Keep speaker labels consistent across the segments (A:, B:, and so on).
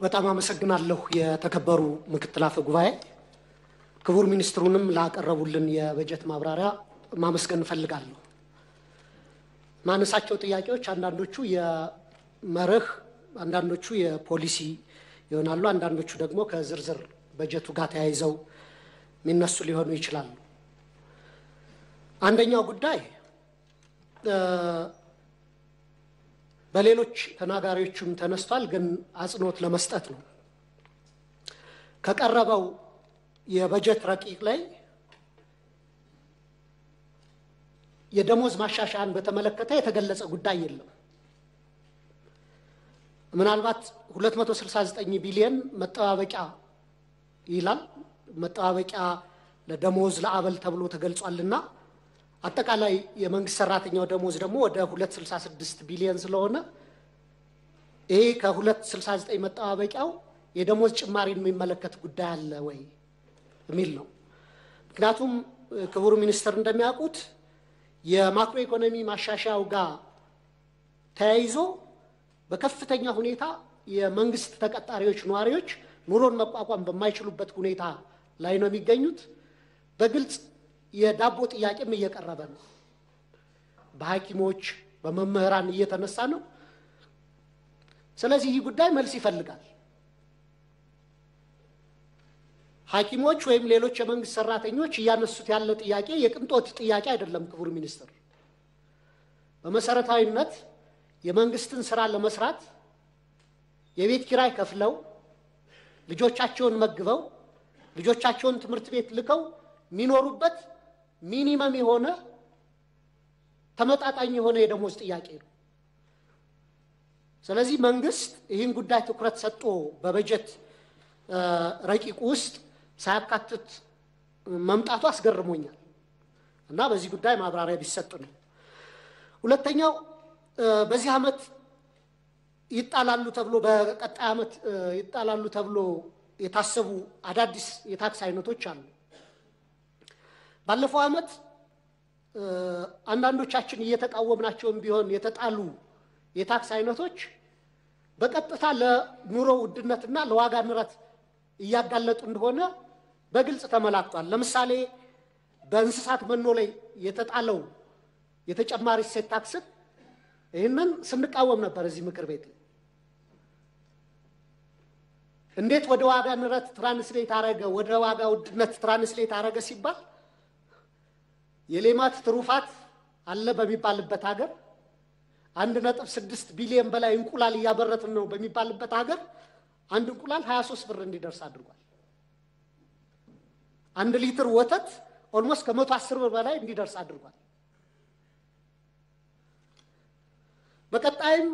A: በጣም አመሰግናለሁ የተከበሩ ምክትል አፈ ጉባኤ ክቡር ሚኒስትሩንም ላቀረቡልን የበጀት ማብራሪያ ማመስገን ፈልጋለሁ። ማነሳቸው ጥያቄዎች አንዳንዶቹ የመርህ አንዳንዶቹ የፖሊሲ ይሆናሉ አንዳንዶቹ ደግሞ ከዝርዝር በጀቱ ጋር ተያይዘው የሚነሱ ሊሆኑ ይችላሉ። አንደኛው ጉዳይ በሌሎች ተናጋሪዎችም ተነስቷል ግን አጽንኦት ለመስጠት ነው። ከቀረበው የበጀት ረቂቅ ላይ የደሞዝ ማሻሻያን በተመለከተ የተገለጸ ጉዳይ የለም። ምናልባት 269 ቢሊዮን መጠባበቂያ ይላል መጠባበቂያ ለደሞዝ ለአበል ተብሎ ተገልጿልና አጠቃላይ የመንግስት ሰራተኛው ደሞዝ ደግሞ ወደ 266 ቢሊዮን ስለሆነ ይሄ ከ269 መጠባበቂያው የደሞዝ ጭማሪን የሚመለከት ጉዳይ አለ ወይ የሚል ነው። ምክንያቱም ክቡር ሚኒስትር እንደሚያውቁት የማክሮ ኢኮኖሚ ማሻሻያው ጋር ተያይዞ በከፍተኛ ሁኔታ የመንግስት ተቀጣሪዎች ነዋሪዎች ኑሮን መቋቋም በማይችሉበት ሁኔታ ላይ ነው የሚገኙት። በግልጽ የዳቦ ጥያቄም እየቀረበ ነው። በሐኪሞች በመምህራን እየተነሳ ነው። ስለዚህ ይህ ጉዳይ መልስ ይፈልጋል። ሐኪሞች ወይም ሌሎች የመንግስት ሰራተኞች እያነሱት ያለው ጥያቄ የቅንጦት ጥያቄ አይደለም። ክቡር ሚኒስትር በመሰረታዊነት የመንግስትን ስራ ለመስራት የቤት ኪራይ ከፍለው ልጆቻቸውን መግበው ልጆቻቸውን ትምህርት ቤት ልከው የሚኖሩበት ሚኒመም የሆነ ተመጣጣኝ የሆነ የደሞዝ ጥያቄ ነው። ስለዚህ መንግስት ይህን ጉዳይ ትኩረት ሰጥቶ በበጀት ረቂቅ ውስጥ ሳያካትት መምጣቱ አስገርሞኛል እና በዚህ ጉዳይ ማብራሪያ ቢሰጥ ነው። ሁለተኛው በዚህ ዓመት ይጣላሉ ተብሎ በቀጣይ ዓመት ይጣላሉ ተብሎ የታሰቡ አዳዲስ የታክስ አይነቶች አሉ። ባለፈው ዓመት አንዳንዶቻችን እየተቃወምናቸውም ቢሆን የተጣሉ የታክስ አይነቶች በቀጥታ ለኑሮ ውድነትና ለዋጋ ንረት እያጋለጡ እንደሆነ በግልጽ ተመላክቷል። ለምሳሌ በእንስሳት መኖ ላይ የተጣለው የተጨማሪ እሴት ታክስ ይህንን ስንቃወም ነበር እዚህ ምክር ቤት። እንዴት ወደ ዋጋ ንረት ትራንስሌት አረገ ወደ ዋጋ ውድነት ትራንስሌት አረገ ሲባል የሌማት ትሩፋት አለ በሚባልበት ሀገር 1.6 ቢሊዮን በላይ እንቁላል እያበረትን ነው በሚባልበት ሀገር አንድ እንቁላል 23 ብር እንዲደርስ አድርጓል። 1 ሊትር ወተት ኦልሞስት ከ110 ብር በላይ እንዲደርስ አድርጓል። በቀጣይም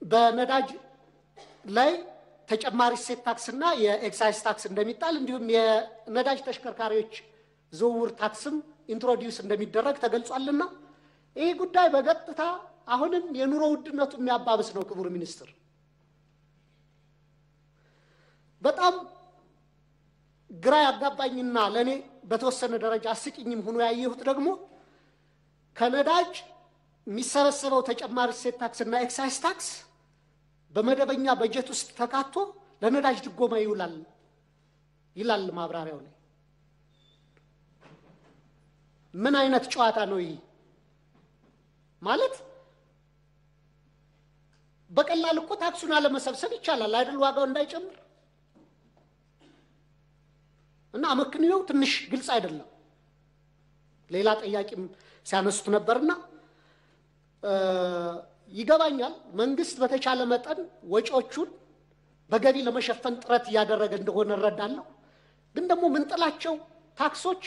A: በነዳጅ ላይ ተጨማሪ እሴት ታክስና የኤክሳይዝ ታክስ እንደሚጣል እንዲሁም የነዳጅ ተሽከርካሪዎች ዝውውር ታክስም ኢንትሮዲዩስ እንደሚደረግ ተገልጿልና ይህ ጉዳይ በቀጥታ አሁንም የኑሮ ውድነቱ የሚያባብስ ነው። ክቡር ሚኒስትር በጣም ግራ ያጋባኝና ለኔ በተወሰነ ደረጃ አስቂኝም ሆኖ ያየሁት ደግሞ ከነዳጅ የሚሰበሰበው ተጨማሪ እሴት ታክስና ኤክሳይዝ ታክስ በመደበኛ በጀት ውስጥ ተካቶ ለነዳጅ ድጎማ ይላል ማብራሪያው ላይ። ምን አይነት ጨዋታ ነው ይሄ? ማለት በቀላል እኮ ታክሱን አለመሰብሰብ ይቻላል አይደል? ዋጋው እንዳይጨምር እና አመክንዮው ትንሽ ግልጽ አይደለም። ሌላ ጥያቄም ሲያነሱት ነበርና ይገባኛል መንግስት በተቻለ መጠን ወጪዎቹን በገቢ ለመሸፈን ጥረት እያደረገ እንደሆነ እረዳለሁ። ግን ደግሞ ምንጥላቸው ታክሶች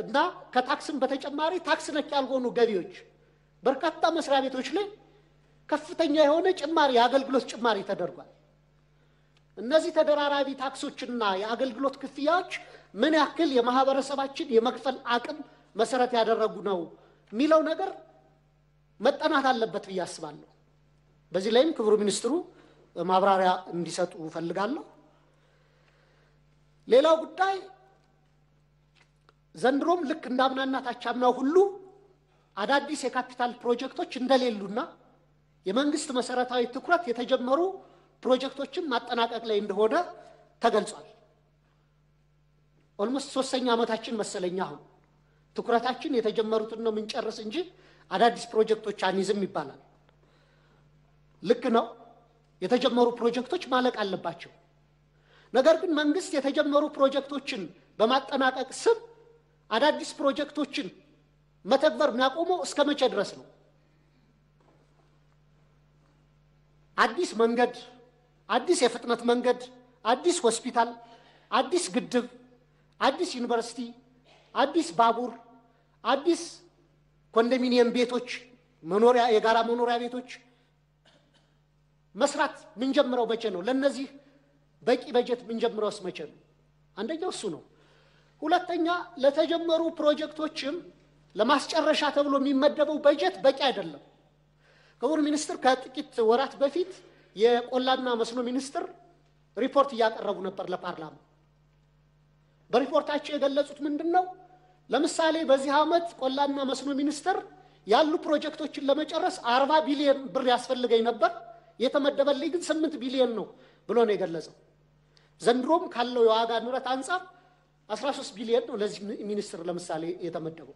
A: እና ከታክስም በተጨማሪ ታክስ ነክ ያልሆኑ ገቢዎች በርካታ መስሪያ ቤቶች ላይ ከፍተኛ የሆነ ጭማሪ የአገልግሎት ጭማሪ ተደርጓል። እነዚህ ተደራራቢ ታክሶችና የአገልግሎት ክፍያዎች ምን ያክል የማህበረሰባችን የመክፈል አቅም መሰረት ያደረጉ ነው የሚለው ነገር መጠናት አለበት ብዬ አስባለሁ። በዚህ ላይም ክቡር ሚኒስትሩ ማብራሪያ እንዲሰጡ ፈልጋለሁ። ሌላው ጉዳይ ዘንድሮም ልክ እንዳምናና ታቻምናው ሁሉ አዳዲስ የካፒታል ፕሮጀክቶች እንደሌሉና የመንግስት መሰረታዊ ትኩረት የተጀመሩ ፕሮጀክቶችን ማጠናቀቅ ላይ እንደሆነ ተገልጿል። ኦልሞስት 3ኛ ዓመታችን መሰለኛ አሁን ትኩረታችን የተጀመሩትን ነው ምንጨርስ እንጂ አዳዲስ ፕሮጀክቶች አንይዝም ይባላል። ልክ ነው። የተጀመሩ ፕሮጀክቶች ማለቅ አለባቸው። ነገር ግን መንግስት የተጀመሩ ፕሮጀክቶችን በማጠናቀቅ ስም አዳዲስ ፕሮጀክቶችን መተግበር የሚያቆመው እስከ መቼ ድረስ ነው? አዲስ መንገድ፣ አዲስ የፍጥነት መንገድ፣ አዲስ ሆስፒታል፣ አዲስ ግድብ፣ አዲስ ዩኒቨርሲቲ፣ አዲስ ባቡር፣ አዲስ ኮንዶሚኒየም ቤቶች፣ መኖሪያ የጋራ መኖሪያ ቤቶች መስራት ምን ጀምረው መቼ ነው? ለነዚህ በቂ በጀት ምን ጀምረውስ መቼ ነው? አንደኛው እሱ ነው። ሁለተኛ ለተጀመሩ ፕሮጀክቶችም ለማስጨረሻ ተብሎ የሚመደበው በጀት በቂ አይደለም። ክቡር ሚኒስትር ከጥቂት ወራት በፊት የቆላና መስኖ ሚኒስትር ሪፖርት እያቀረቡ ነበር ለፓርላማ። በሪፖርታቸው የገለጹት ምንድነው? ለምሳሌ በዚህ ዓመት ቆላና መስኖ ሚኒስትር ያሉ ፕሮጀክቶችን ለመጨረስ 40 ቢሊዮን ብር ያስፈልገኝ ነበር፣ የተመደበልኝ ግን 8 ቢሊዮን ነው ብሎ ነው የገለጸው። ዘንድሮም ካለው የዋጋ ንረት አንፃር 13 ቢሊዮን ነው ለዚህ ሚኒስትር ለምሳሌ የተመደበው።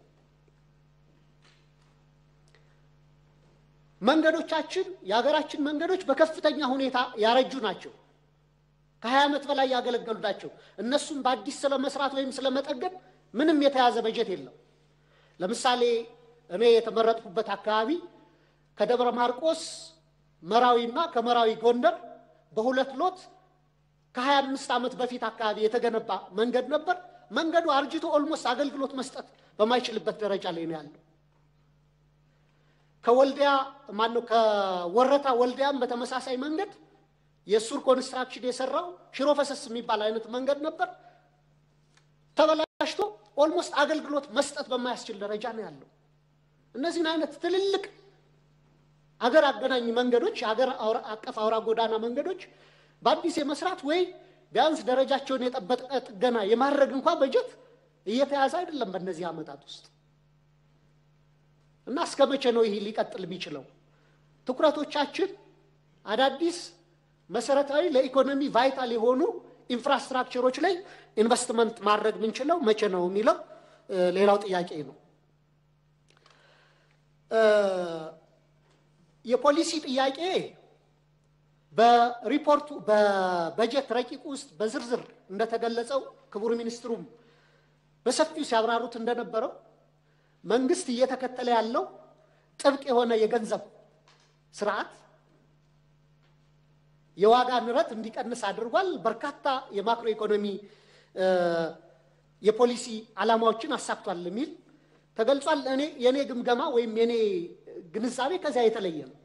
A: መንገዶቻችን የሀገራችን መንገዶች በከፍተኛ ሁኔታ ያረጁ ናቸው። ከ20 ዓመት በላይ ያገለገሉ ናቸው። እነሱም በአዲስ ስለመስራት ወይም ስለመጠገን ምንም የተያዘ በጀት የለም። ለምሳሌ እኔ የተመረጥኩበት አካባቢ ከደብረ ማርቆስ መራዊና ከመራዊ ጎንደር በሁለት ሎት ከ25 ዓመት በፊት አካባቢ የተገነባ መንገድ ነበር። መንገዱ አርጅቶ ኦልሞስት አገልግሎት መስጠት በማይችልበት ደረጃ ላይ ነው ያለው። ከወልዲያ ማነው ከወረታ ወልዲያም በተመሳሳይ መንገድ የሱር ኮንስትራክሽን የሰራው ሽሮ ፈሰስ የሚባል አይነት መንገድ ነበር። ተበላሽቶ ኦልሞስት አገልግሎት መስጠት በማያስችል ደረጃ ነው ያለው። እነዚህን አይነት ትልልቅ አገር አገናኝ መንገዶች፣ አገር አቀፍ አውራ ጎዳና መንገዶች በአዲስ የመስራት ወይ ቢያንስ ደረጃቸውን የጠበቀ ጥገና የማድረግ እንኳን በጀት እየተያዘ አይደለም በእነዚህ ዓመታት ውስጥ። እና እስከ መቼ ነው ይሄ ሊቀጥል የሚችለው? ትኩረቶቻችን አዳዲስ መሰረታዊ ለኢኮኖሚ ቫይታል የሆኑ ኢንፍራስትራክቸሮች ላይ ኢንቨስትመንት ማድረግ ምንችለው መቼ ነው የሚለው ሌላው ጥያቄ ነው። የፖሊሲ ጥያቄ በሪፖርቱ በበጀት ረቂቅ ውስጥ በዝርዝር እንደተገለጸው ክቡር ሚኒስትሩም በሰፊው ሲያብራሩት እንደነበረው መንግስት እየተከተለ ያለው ጥብቅ የሆነ የገንዘብ ስርዓት የዋጋ ንረት እንዲቀንስ አድርጓል። በርካታ የማክሮ ኢኮኖሚ የፖሊሲ ዓላማዎችን አሳክቷል የሚል ተገልጿል። የኔ ግምገማ ወይም የኔ ግንዛቤ ከዚያ የተለየ ነው።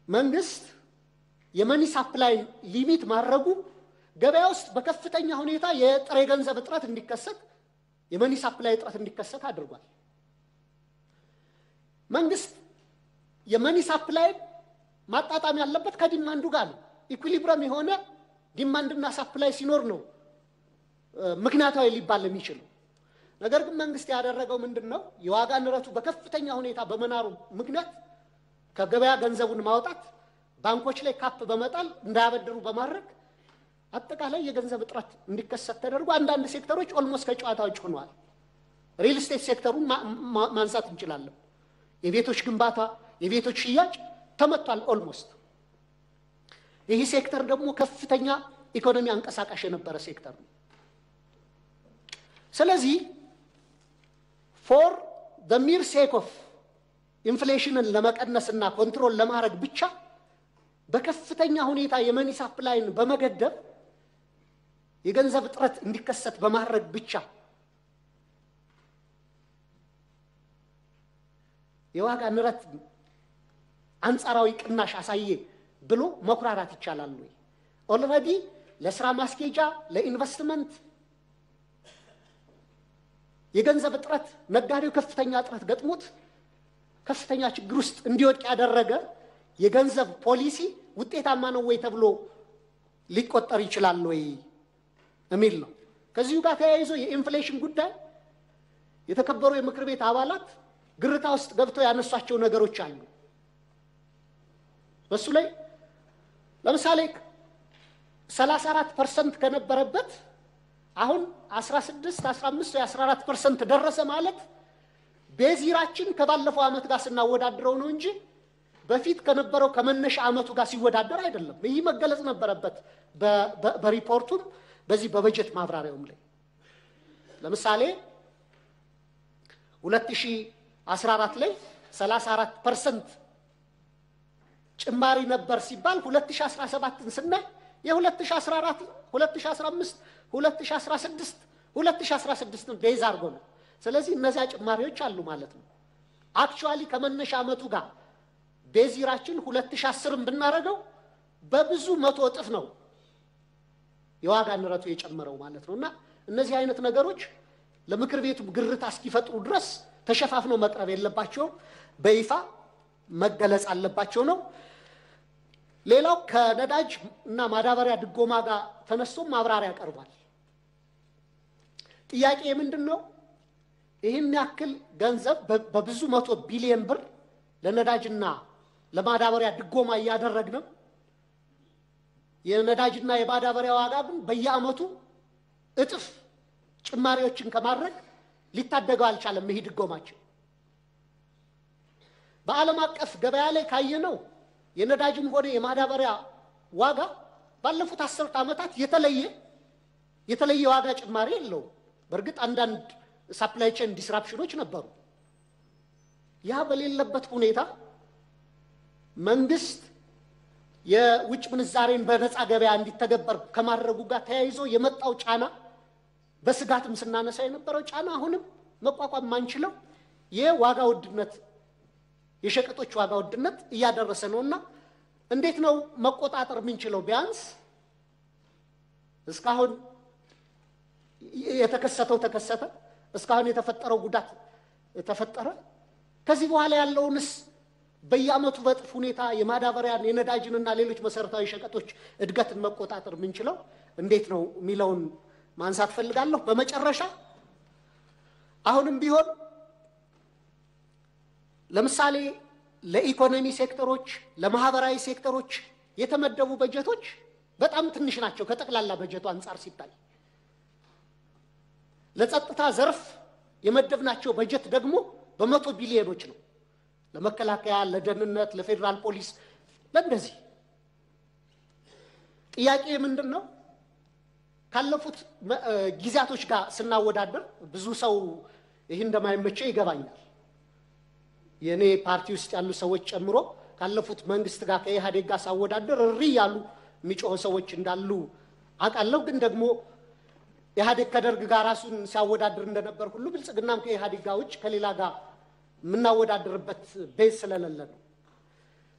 A: መንግስት የመኒ ሳፕላይ ሊሚት ማድረጉ ገበያ ውስጥ በከፍተኛ ሁኔታ የጥሬ ገንዘብ እጥረት እንዲከሰት የመኒ ሳፕላይ እጥረት እንዲከሰት አድርጓል። መንግስት የመኒ ሳፕላይ ማጣጣም ያለበት ከዲማንዱ ጋር ነው። ኢኩሊብረም የሆነ ዲማንድና ሳፕላይ ሲኖር ነው ምክንያታዊ ሊባል የሚችለው። ነገር ግን መንግስት ያደረገው ምንድነው? የዋጋ ንረቱ በከፍተኛ ሁኔታ በመናሩ ምክንያት ከገበያ ገንዘቡን ማውጣት፣ ባንኮች ላይ ካፕ በመጣል እንዳያበድሩ በማድረግ አጠቃላይ የገንዘብ እጥረት እንዲከሰት ተደርጎ አንዳንድ ሴክተሮች ኦልሞስት ከጨዋታ ውጭ ሆነዋል። ሪል ስቴት ሴክተሩን ማንሳት እንችላለን። የቤቶች ግንባታ፣ የቤቶች ሽያጭ ተመቷል ኦልሞስት። ይህ ሴክተር ደግሞ ከፍተኛ ኢኮኖሚ አንቀሳቃሽ የነበረ ሴክተር ነው። ስለዚህ ፎር the mere sake of ኢንፍሌሽንን ለመቀነስና ኮንትሮል ለማድረግ ብቻ በከፍተኛ ሁኔታ የመኒ ሳፕላይን በመገደብ የገንዘብ እጥረት እንዲከሰት በማድረግ ብቻ የዋጋ ንረት አንጻራዊ ቅናሽ አሳየ ብሎ መኩራራት ይቻላል ወይ? ኦልሬዲ ለስራ ማስኬጃ ለኢንቨስትመንት የገንዘብ እጥረት ነጋዴው ከፍተኛ እጥረት ገጥሞት ከፍተኛ ችግር ውስጥ እንዲወድቅ ያደረገ የገንዘብ ፖሊሲ ውጤታማ ነው ወይ ተብሎ ሊቆጠር ይችላል ወይ የሚል ነው። ከዚሁ ጋር ተያይዞ የኢንፍሌሽን ጉዳይ የተከበሩ የምክር ቤት አባላት ግርታ ውስጥ ገብተው ያነሷቸው ነገሮች አሉ። በሱ ላይ ለምሳሌ 34% ከነበረበት አሁን 16 15 14% ደረሰ ማለት ቤዚራችን ከባለፈው አመት ጋር ስናወዳድረው ነው እንጂ በፊት ከነበረው ከመነሻ አመቱ ጋር ሲወዳደር አይደለም። ይህ መገለጽ ነበረበት በሪፖርቱም በዚህ በበጀት ማብራሪያውም ላይ። ለምሳሌ 2014 ላይ 34% ጭማሪ ነበር ሲባል 2017ን ስናይ የ2014 2015 2016 2016 ቤዝ አድርጎ ነው። ስለዚህ እነዚያ ጭማሪዎች አሉ ማለት ነው። አክቹአሊ ከመነሻ አመቱ ጋር ቤዚራችን 2010ን ብናረጋው በብዙ መቶ እጥፍ ነው የዋጋ ንረቱ የጨመረው ማለት ነውና እነዚህ አይነት ነገሮች ለምክር ቤቱ ግርታ እስኪፈጥሩ ድረስ ተሸፋፍነው መቅረብ የለባቸው፣ በይፋ መገለጽ አለባቸው ነው። ሌላው ከነዳጅ እና ማዳበሪያ ድጎማ ጋር ተነስቶ ማብራሪያ ቀርቧል። ጥያቄ ምንድነው? ይህን ያክል ገንዘብ በብዙ መቶ ቢሊዮን ብር ለነዳጅና ለማዳበሪያ ድጎማ እያደረግን የነዳጅና የማዳበሪያ ዋጋ ግን በየአመቱ እጥፍ ጭማሪዎችን ከማድረግ ሊታደገው አልቻለም። ይሄ ድጎማቸው በዓለም አቀፍ ገበያ ላይ ካየነው የነዳጅም ሆነ የማዳበሪያ ዋጋ ባለፉት 10 ዓመታት የተለየ ዋጋ ጭማሪ የለውም። በእርግጥ አንዳንድ ሰፕላይ ቼን ዲስራፕሽኖች ነበሩ። ያ በሌለበት ሁኔታ መንግስት የውጭ ምንዛሬን በነፃ ገበያ እንዲተገበር ከማድረጉ ጋር ተያይዞ የመጣው ጫና በስጋትም ስናነሳ የነበረው ጫና አሁንም መቋቋም ማንችለው የዋጋ ውድነት የሸቀጦች ዋጋ ውድነት እያደረሰ ነውና እንዴት ነው መቆጣጠር ምንችለው? ቢያንስ እስካሁን የተከሰተው ተከሰተ፣ እስካሁን የተፈጠረው ጉዳት ተፈጠረ። ከዚህ በኋላ ያለውንስ በየአመቱ በጥፍ ሁኔታ የማዳበሪያን የነዳጅንና ሌሎች መሰረታዊ ሸቀጦች እድገትን መቆጣጠር ምንችለው እንዴት ነው የሚለውን ማንሳት ፈልጋለሁ። በመጨረሻ አሁንም ቢሆን ለምሳሌ ለኢኮኖሚ ሴክተሮች ለማህበራዊ ሴክተሮች የተመደቡ በጀቶች በጣም ትንሽ ናቸው ከጠቅላላ በጀቱ አንፃር ሲታይ። ለጸጥታ ዘርፍ የመደብናቸው በጀት ደግሞ በመቶ ቢሊዮኖች ነው። ለመከላከያ፣ ለደህንነት፣ ለፌደራል ፖሊስ ለእንደዚህ። ጥያቄ ምንድነው? ካለፉት ጊዜያቶች ጋር ስናወዳደር ብዙ ሰው ይህ እንደማይመቸው ይገባኛል። የኔ ፓርቲ ውስጥ ያሉ ሰዎች ጨምሮ ካለፉት መንግስት ጋር ከኢህአዴግ ጋር ሳወዳደር እሪ ያሉ የሚጮሁ ሰዎች እንዳሉ አውቃለሁ። ግን ደግሞ ኢህአዴግ ከደርግ ጋር ራሱን ሲያወዳድር እንደነበር ሁሉ ብልጽግናም ከኢህአዴግ ጋር ውጭ ከሌላ ጋር የምናወዳድርበት ቤዝ ስለሌለ ነው።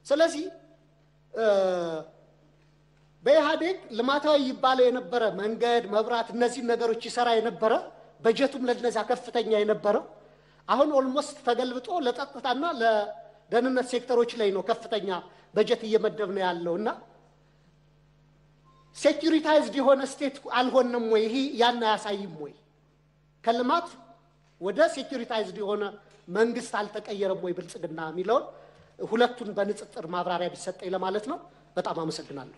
A: ስለዚህ በኢህአዴግ ልማታዊ ይባል የነበረ መንገድ፣ መብራት እነዚህ ነገሮች ይሰራ የነበረ በጀቱም ለነዛ ከፍተኛ የነበረው አሁን ኦልሞስት ተገልብጦ ለጸጥታና ለደህንነት ሴክተሮች ላይ ነው ከፍተኛ በጀት እየመደብነው ያለውና ሴኩሪታይዝድ የሆነ ስቴት አልሆነም ወይ? ይሄ ያን አያሳይም ወይ? ከልማት ወደ ሴኩሪታይዝድ የሆነ መንግስት አልተቀየረም ወይ ብልጽግና የሚለውን ሁለቱን በንጽጽር ማብራሪያ ቢሰጠኝ ለማለት ነው። በጣም አመሰግናለሁ።